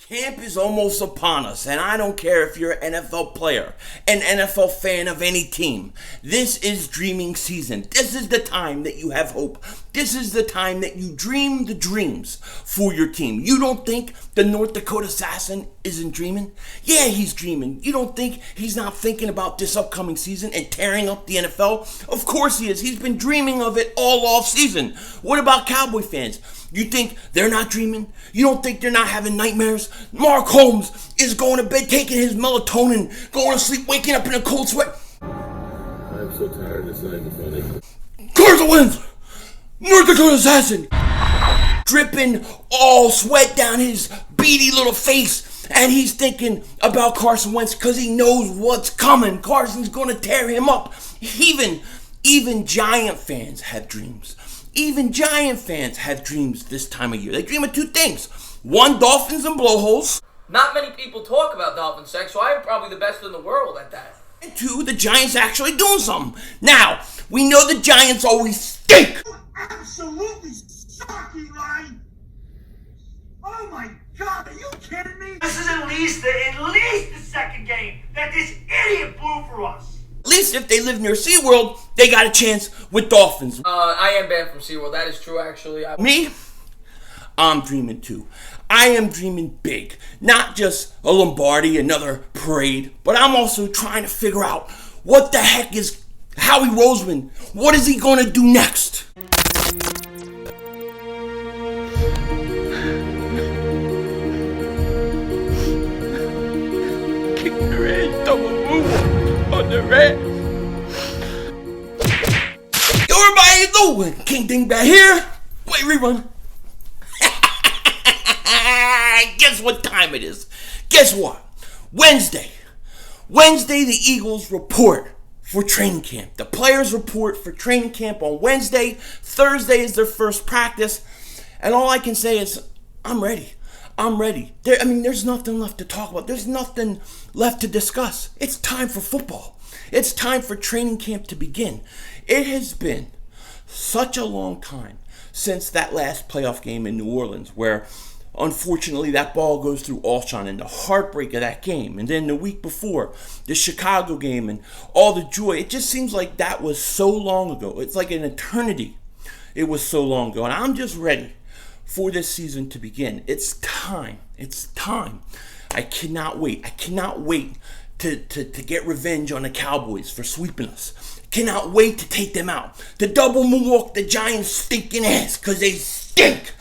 Camp is almost upon us, and I don't care if you're an NFL player, an NFL fan of any team. This is dreaming season. This is the time that you have hope. This is the time that you dream the dreams for your team. You don't think the North Dakota Assassin isn't dreaming? Yeah, he's dreaming. You don't think he's not thinking about this upcoming season and tearing up the NFL? Of course he is. He's been dreaming of it all off season. What about Cowboy fans? You think they're not dreaming? You don't think they're not having nightmares? Mark Holmes is going to bed, taking his melatonin, going to sleep, waking up in a cold sweat. I'm so tired, it's not even funny. Carson Wentz, North Dakota Assassin, dripping all sweat down his beady little face, and he's thinking about Carson Wentz because he knows what's coming. Carson's going to tear him up. Even Giant fans have dreams. Even Giant fans have dreams this time of year. They dream of two things. One, dolphins and blowholes. Not many people talk about dolphin sex, so I'm probably the best in the world at that. And two, the Giants actually doing something. Now, we know the Giants always stink. Absolutely suck, Eli! Oh my God, are you kidding me? This is at least the second game that this idiot blew for us. At least if they live near SeaWorld, they got a chance with dolphins. I am banned from SeaWorld. That is true, actually. Me? I'm dreaming too. I am dreaming big. Not just a Lombardi, another parade, but I'm also trying to figure out what the heck is Howie Roseman. What is he going to do next? Kick the red, double move on the red. Yo, everybody, doing? King Dingbat here. Wait, rerun. Guess what time it is? Guess what? Wednesday, the Eagles report for training camp. The players report for training camp on Wednesday. Thursday is their first practice. And all I can say is, I'm ready. There's nothing left to talk about. There's nothing left to discuss. It's time for football. It's time for training camp to begin. It has been such a long time since that last playoff game in New Orleans where unfortunately that ball goes through Alshon and the heartbreak of that game. And then the week before, the Chicago game and all the joy. It just seems like that was so long ago. It's like an eternity. It was so long ago. And I'm just ready for this season to begin. It's time. I cannot wait. To get revenge on the Cowboys for sweeping us. Cannot wait to take them out. To double moonwalk the Giants' stinking ass, because they stink.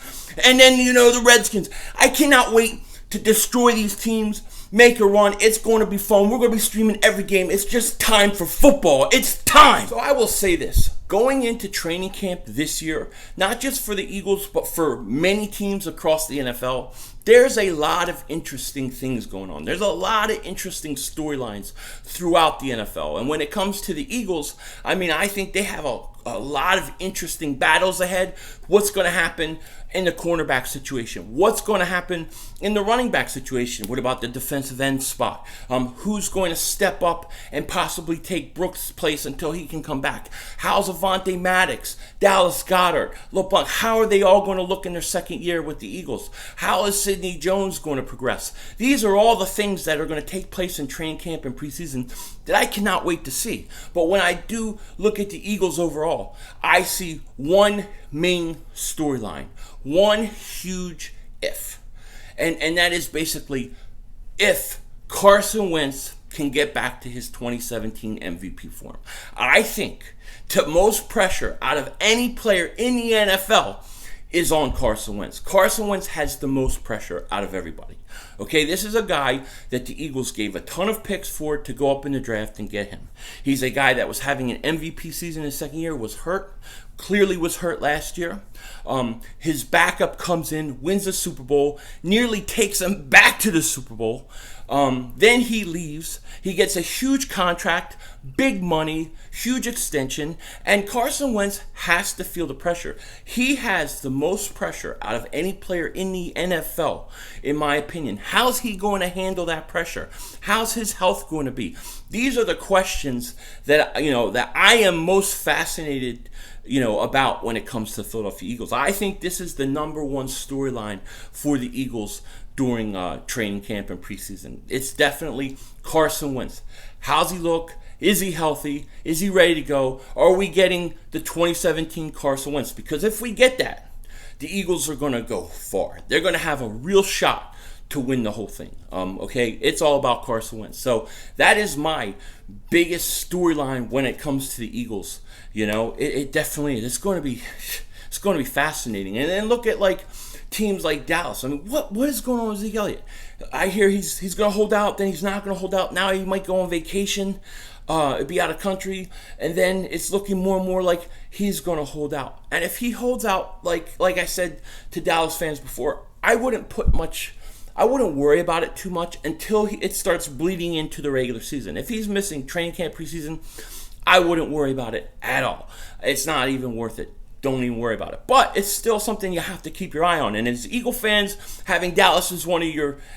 And then, the Redskins. I cannot wait to destroy these teams, make a run. It's going to be fun. We're going to be streaming every game. It's just time for football. It's time. So I will say this. Going into training camp this year, not just for the Eagles, but for many teams across the NFL, there's a lot of interesting things going on. There's a lot of interesting storylines throughout the NFL. And when it comes to the Eagles, I think they have a lot of interesting battles ahead. What's going to happen in the cornerback situation? What's going to happen in the running back situation? What about the defensive end spot? Who's going to step up and possibly take Brooks' place until he can come back? How's Avonte Maddox, Dallas Goedert, LeBlanc? How are they all going to look in their second year with the Eagles? How is Sidney Jones going to progress? These are all the things that are going to take place in training camp and preseason that I cannot wait to see. But when I do look at the Eagles overall, I see one main storyline, one huge if. And that is basically if Carson Wentz can get back to his 2017 MVP form. I think the most pressure out of any player in the NFL is on Carson Wentz. Carson Wentz has the most pressure out of everybody. Okay, this is a guy that the Eagles gave a ton of picks for to go up in the draft and get him. He's a guy that was having an MVP season his second year, was hurt, clearly was hurt last year. His backup comes in, wins the Super Bowl, nearly takes him back to the Super Bowl. Then he leaves. He gets a huge contract, big money, huge extension, and Carson Wentz has to feel the pressure. He has the most pressure out of any player in the NFL, in my opinion. How's he going to handle that pressure? How's his health going to be? These are the questions that I am most fascinated about when it comes to the Philadelphia Eagles. I think this is the number one storyline for the Eagles during training camp and preseason. It's definitely Carson Wentz. How's he look? Is he healthy? Is he ready to go? Are we getting the 2017 Carson Wentz? Because if we get that, the Eagles are going to go far. They're going to have a real shot to win the whole thing. Okay, it's all about Carson Wentz. So that is my biggest storyline when it comes to the Eagles. It definitely is. It's going to be fascinating. And then look at teams like Dallas. I mean, what is going on with Zeke Elliott? I hear he's going to hold out, then he's not going to hold out. Now he might go on vacation, be out of country, and then it's looking more and more like he's going to hold out. And if he holds out, like I said to Dallas fans before, I wouldn't worry about it too much until it starts bleeding into the regular season. If he's missing training camp, preseason, I wouldn't worry about it at all. It's not even worth it. Don't even worry about it. But it's still something you have to keep your eye on. And as Eagle fans, having Dallas as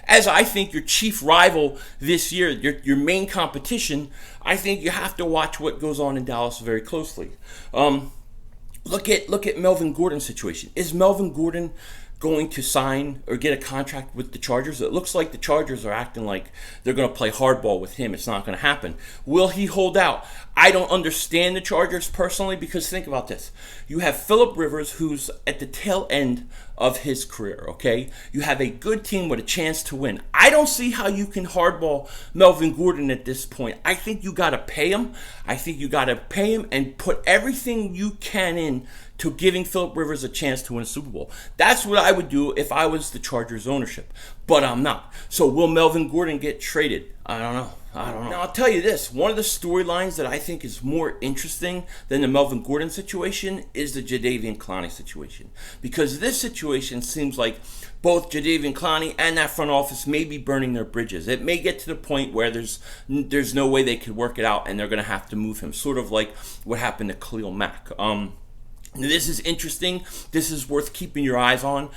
as I think your chief rival this year, your main competition, I think you have to watch what goes on in Dallas very closely. Look at Melvin Gordon's situation. Is Melvin Gordon going to sign or get a contract with the Chargers? It looks like the Chargers are acting like they're going to play hardball with him. It's not going to happen. Will he hold out? I don't understand the Chargers personally, because think about this. You have Phillip Rivers, who's at the tail end of his career, okay? You have a good team with a chance to win. I don't see how you can hardball Melvin Gordon at this point. I think you got to pay him. And put everything you can in to giving Phillip Rivers a chance to win a Super Bowl. That's what I would do if I was the Chargers ownership, but I'm not. So will Melvin Gordon get traded? I don't know. Now, I'll tell you this. One of the storylines that I think is more interesting than the Melvin Gordon situation is the Jadeveon Clowney situation. Because this situation seems like both Jadeveon Clowney and that front office may be burning their bridges. It may get to the point where there's no way they could work it out and they're going to have to move him. Sort of like what happened to Khalil Mack. This is interesting. This is worth keeping your eyes on.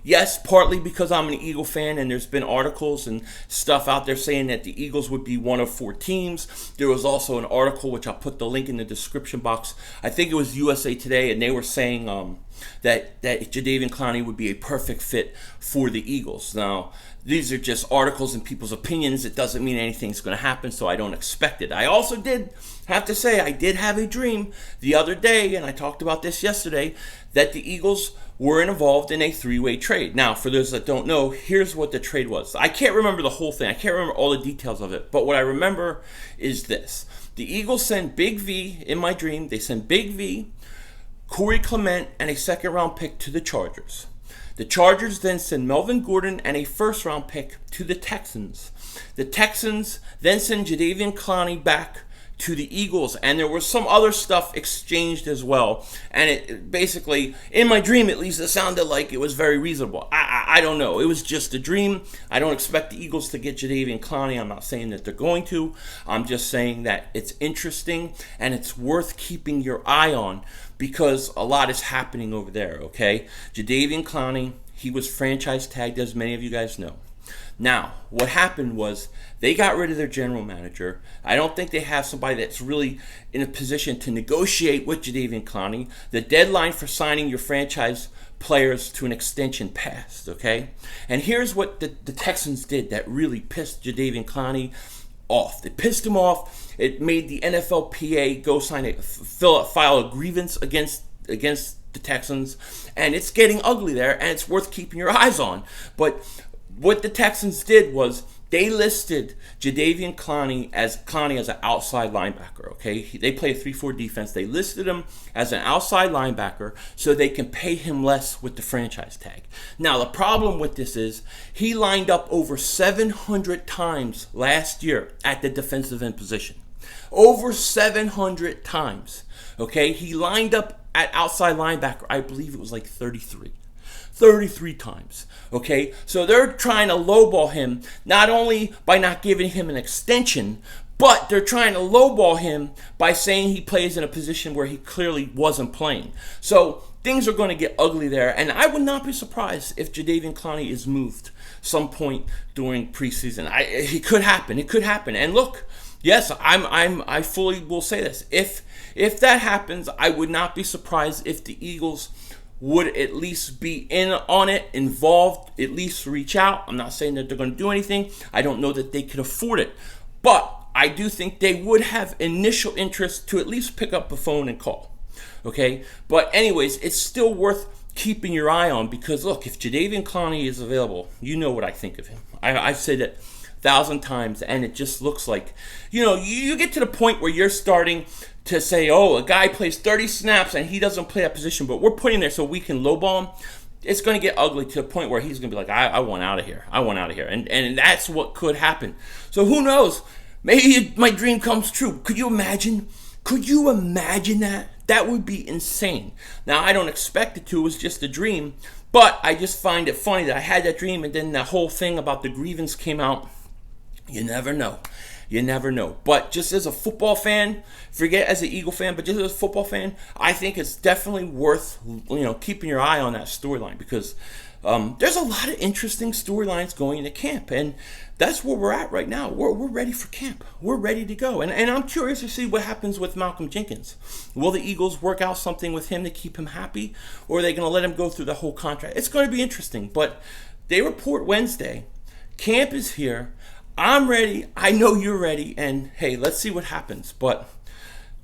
Yes, partly because I'm an Eagle fan and there's been articles and stuff out there saying that the Eagles would be one of 4 teams. There was also an article, which I'll put the link in the description box. I think it was USA Today, and they were saying that Jadeveon Clowney would be a perfect fit for the Eagles. Now, these are just articles and people's opinions. It doesn't mean anything's going to happen, so I don't expect it. I also did have to say I did have a dream the other day, and I talked about this yesterday, that the Eagles were involved in a 3-way trade. Now, for those that don't know, here's what the trade was. I can't remember the whole thing. I can't remember all the details of it, but what I remember is this. The Eagles sent Big V, in my dream, they sent Big V, Corey Clement, and a second-round pick to the Chargers. The Chargers then send Melvin Gordon and a first-round pick to the Texans. The Texans then send Jadeveon Clowney back to the Eagles, and there was some other stuff exchanged as well. And it basically, in my dream at least, it sounded like it was very reasonable. I don't know. It was just a dream. I don't expect the Eagles to get Jadeveon Clowney. I'm not saying that they're going to. I'm just saying that it's interesting and it's worth keeping your eye on because a lot is happening over there, okay? Jadeveon Clowney, he was franchise tagged, as many of you guys know. Now, what happened was they got rid of their general manager. I don't think they have somebody that's really in a position to negotiate with Jadeveon Clowney. The deadline for signing your franchise players to an extension passed, okay? And here's what the Texans did that really pissed Jadeveon Clowney off. They pissed him off. It made the NFLPA go file a grievance against the Texans, and it's getting ugly there, and it's worth keeping your eyes on. But what the Texans did was they listed Jadeveon Clowney as an outside linebacker, okay? They play a 3-4 defense. They listed him as an outside linebacker so they can pay him less with the franchise tag. Now, the problem with this is he lined up over 700 times last year at the defensive end position. Over 700 times, okay? He lined up at outside linebacker, I believe it was like 33 times, okay? So they're trying to lowball him, not only by not giving him an extension, but they're trying to lowball him by saying he plays in a position where he clearly wasn't playing. So things are going to get ugly there, and I would not be surprised if Jadeveon Clowney is moved some point during preseason. It could happen. And look, Yes, I fully will say this. If that happens, I would not be surprised if the Eagles would at least be in on it, involved, at least reach out. I'm not saying that they're going to do anything. I don't know that they could afford it. But I do think they would have initial interest to at least pick up the phone and call. Okay? But anyways, it's still worth keeping your eye on because, look, if Jadeveon Clowney is available, you know what I think of him. I've said it 1,000 times, and it just looks like, you get to the point where you're starting to say, oh, a guy plays 30 snaps and he doesn't play that position, but we're putting there so we can lowball him. It's going to get ugly to the point where he's going to be like, I want out of here. I want out of here. And that's what could happen. So who knows? Maybe my dream comes true. Could you imagine? Could you imagine that? That would be insane. Now, I don't expect it to. It was just a dream. But I just find it funny that I had that dream and then the whole thing about the grievance came out. You never know. You never know. But just as a football fan, forget as an Eagle fan, but just as a football fan, I think it's definitely worth keeping your eye on that storyline because there's a lot of interesting storylines going into camp, and that's where we're at right now. We're ready for camp. We're ready to go, and I'm curious to see what happens with Malcolm Jenkins. Will the Eagles work out something with him to keep him happy, or are they going to let him go through the whole contract? It's going to be interesting, but they report Wednesday. Camp is here. I'm ready. I know you're ready. And hey, let's see what happens. But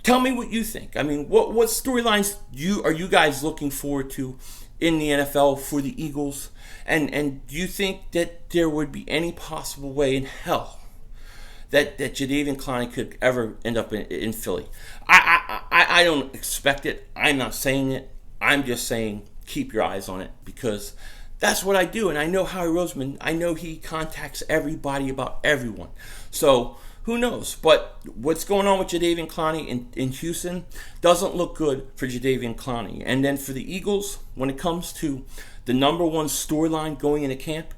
tell me what you think. I mean, what storylines are you guys looking forward to in the NFL for the Eagles? And do you think that there would be any possible way in hell that Jadeveon Clowney could ever end up in Philly? I don't expect it. I'm not saying it. I'm just saying keep your eyes on it because that's what I do. And I know Howie Roseman, I know he contacts everybody about everyone. So who knows? But what's going on with Jadeveon Clowney in Houston doesn't look good for Jadeveon Clowney. And then for the Eagles, when it comes to the number one storyline going into camp,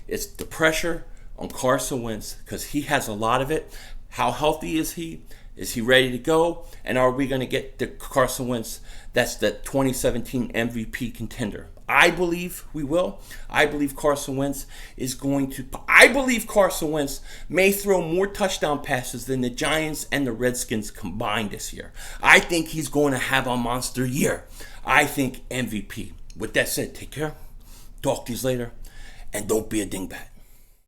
it's the pressure on Carson Wentz because he has a lot of it. How healthy is he? Is he ready to go? And are we going to get the Carson Wentz that's the 2017 MVP contender? I believe we will. I believe Carson Wentz may throw more touchdown passes than the Giants and the Redskins combined this year. I think he's going to have a monster year. I think MVP. With that said, take care. Talk to you later. And don't be a dingbat.